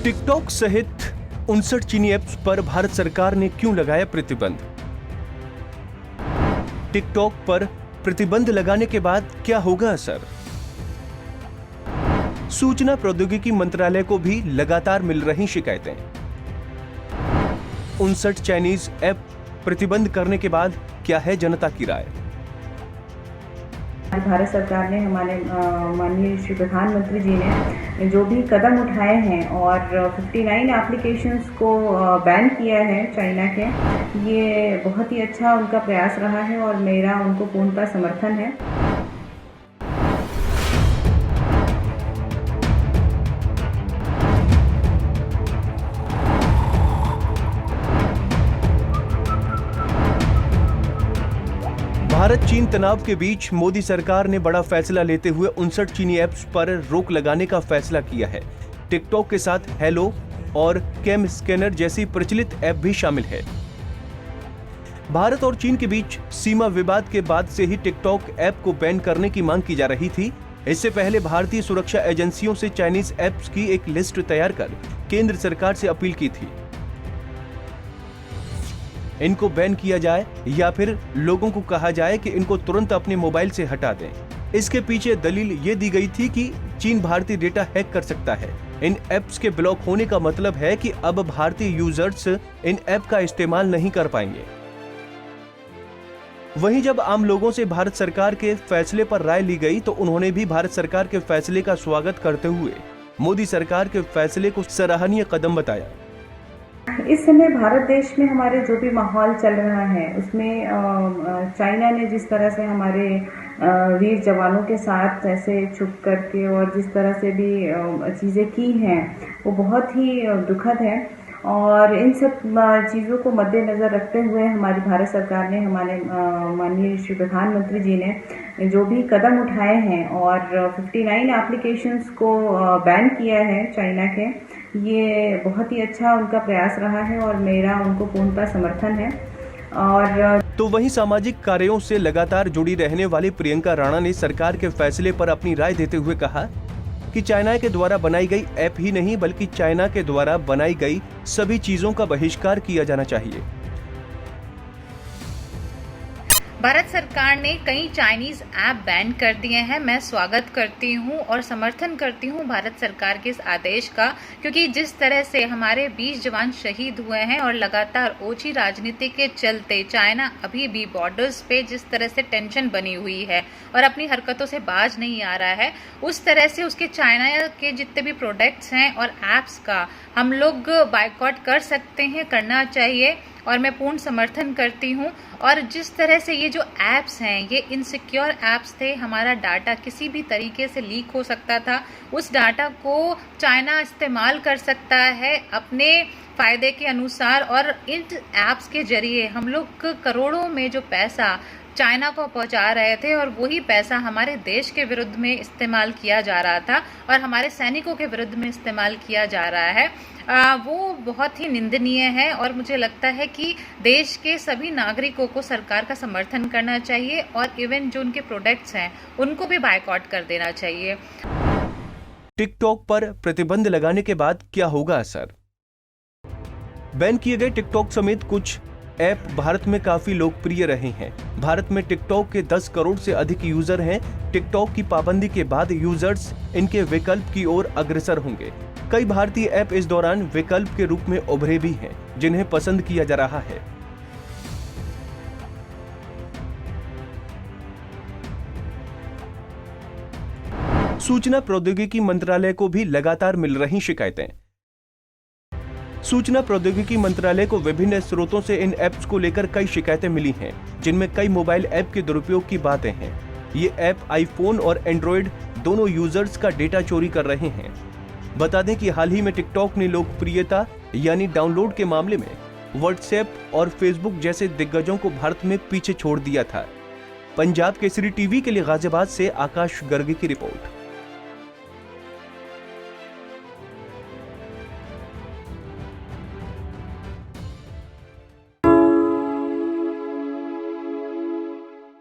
TikTok सहित 59 चीनी apps पर भारत सरकार ने क्यों लगाया प्रतिबंध? टिकटॉक पर प्रतिबंध लगाने के बाद क्या होगा असर? सूचना प्रौद्योगिकी मंत्रालय को भी लगातार मिल रही शिकायतें। 59 चाइनीज ऐप प्रतिबंध करने के बाद क्या है जनता की राय? भारत सरकार ने हमारे माननीय श्री प्रधानमंत्री जी ने जो भी कदम उठाए हैं और 59 एप्लीकेशंस को बैन किया है चाइना के, ये बहुत ही अच्छा उनका प्रयास रहा है और मेरा उनको पूर्णतः समर्थन है। भारत चीन तनाव के बीच मोदी सरकार ने बड़ा फैसला लेते हुए 59 चीनी ऐप्स पर रोक लगाने का फैसला किया है। टिकटॉक के साथ हेलो और कैम स्कैनर जैसी प्रचलित ऐप भी शामिल है। भारत और चीन के बीच सीमा विवाद के बाद से ही टिकटॉक ऐप को बैन करने की मांग की जा रही थी। इससे पहले भारतीय सुरक्षा एजेंसियों से चाइनीज ऐप्स की एक लिस्ट तैयार कर केंद्र सरकार से अपील की थी। इनको बैन किया जाए या फिर लोगों को कहा जाए कि इनको तुरंत अपने मोबाइल से हटा दें। इसके पीछे दलील ये दी गई थी कि चीन भारतीय डेटा हैक कर सकता है। इन ऐप्स के ब्लॉक होने का मतलब है कि अब भारतीय यूजर्स इन ऐप का इस्तेमाल नहीं कर पाएंगे। वहीं जब आम लोगों से भारत सरकार के फैसले पर राय ली गई तो उन्होंने भी भारत सरकार के फैसले का स्वागत करते हुए मोदी सरकार के फैसले को सराहनीय कदम बताया। इस समय भारत देश में हमारे जो भी माहौल चल रहा है उसमें चाइना ने जिस तरह से हमारे वीर जवानों के साथ ऐसे छुप करके और जिस तरह से भी चीज़ें की हैं वो बहुत ही दुखद है। और इन सब चीज़ों को मद्देनज़र रखते हुए हमारी भारत सरकार ने हमारे माननीय श्री प्रधानमंत्री जी ने जो भी कदम उठाए हैं और 59 एप्लीकेशंस को बैन किया है चाइना के, ये बहुत ही अच्छा उनका प्रयास रहा है और मेरा उनको पूर्णतः समर्थन है। और तो वहीं सामाजिक कार्यों से लगातार जुड़ी रहने वाली प्रियंका राणा ने सरकार के फैसले पर अपनी राय देते हुए कहा कि चाइना के द्वारा बनाई गई ऐप ही नहीं बल्कि चाइना के द्वारा बनाई गई सभी चीजों का बहिष्कार किया जाना चाहिए। भारत सरकार ने कई चाइनीज ऐप बैन कर दिए हैं। मैं स्वागत करती हूं और समर्थन करती हूं भारत सरकार के इस आदेश का, क्योंकि जिस तरह से हमारे 20 जवान शहीद हुए हैं और लगातार ओछी राजनीति के चलते चाइना अभी भी बॉर्डर्स पे जिस तरह से टेंशन बनी हुई है और अपनी हरकतों से बाज नहीं आ रहा है, उस तरह से उसके चाइना के जितने भी प्रोडक्ट्स हैं और ऐप्स का हम लोग बायकॉट कर सकते हैं, करना चाहिए और मैं पूर्ण समर्थन करती हूं। और जिस तरह से ये जो ऐप्स हैं ये इनसिक्योर ऐप्स थे, हमारा डाटा किसी भी तरीके से लीक हो सकता था, उस डाटा को चाइना इस्तेमाल कर सकता है अपने फायदे के अनुसार और इन ऐप्स के जरिए हम लोग करोड़ों में जो पैसा चाइना को पहुंचा रहे थे और वही पैसा हमारे देश के विरुद्ध में इस्तेमाल किया जा रहा था और हमारे सैनिकों के विरुद्ध में इस्तेमाल किया जा रहा है, वो बहुत ही निंदनीय है। और मुझे लगता है कि देश के सभी नागरिकों को सरकार का समर्थन करना चाहिए और इवन जो उनके प्रोडक्ट्स हैं उनको भी बायकॉट कर देना चाहिए। टिकटॉक पर प्रतिबंध लगाने के बाद क्या होगा असर? बैन किए गए टिकटॉक समेत कुछ ऐप भारत में काफी लोकप्रिय रहे हैं। भारत में टिकटॉक के 10 करोड़ से अधिक यूजर हैं। टिकटॉक की पाबंदी के बाद यूजर्स इनके विकल्प की ओर अग्रसर होंगे। कई भारतीय ऐप इस दौरान विकल्प के रूप में उभरे भी हैं, जिन्हें पसंद किया जा रहा है। सूचना प्रौद्योगिकी मंत्रालय को भी लगातार मिल रही शिकायतें। सूचना प्रौद्योगिकी मंत्रालय को विभिन्न स्रोतों से इन ऐप्स को लेकर कई शिकायतें मिली हैं, जिनमें कई मोबाइल ऐप के दुरुपयोग की बातें हैं। ये ऐप आईफोन और एंड्रॉयड दोनों यूजर्स का डेटा चोरी कर रहे हैं। बता दें कि हाल ही में टिकटॉक ने लोकप्रियता यानी डाउनलोड के मामले में व्हाट्सएप और फेसबुक जैसे दिग्गजों को भारत में पीछे छोड़ दिया था। पंजाब केसरी टीवी के लिए गाजियाबाद से आकाश गर्ग की रिपोर्ट।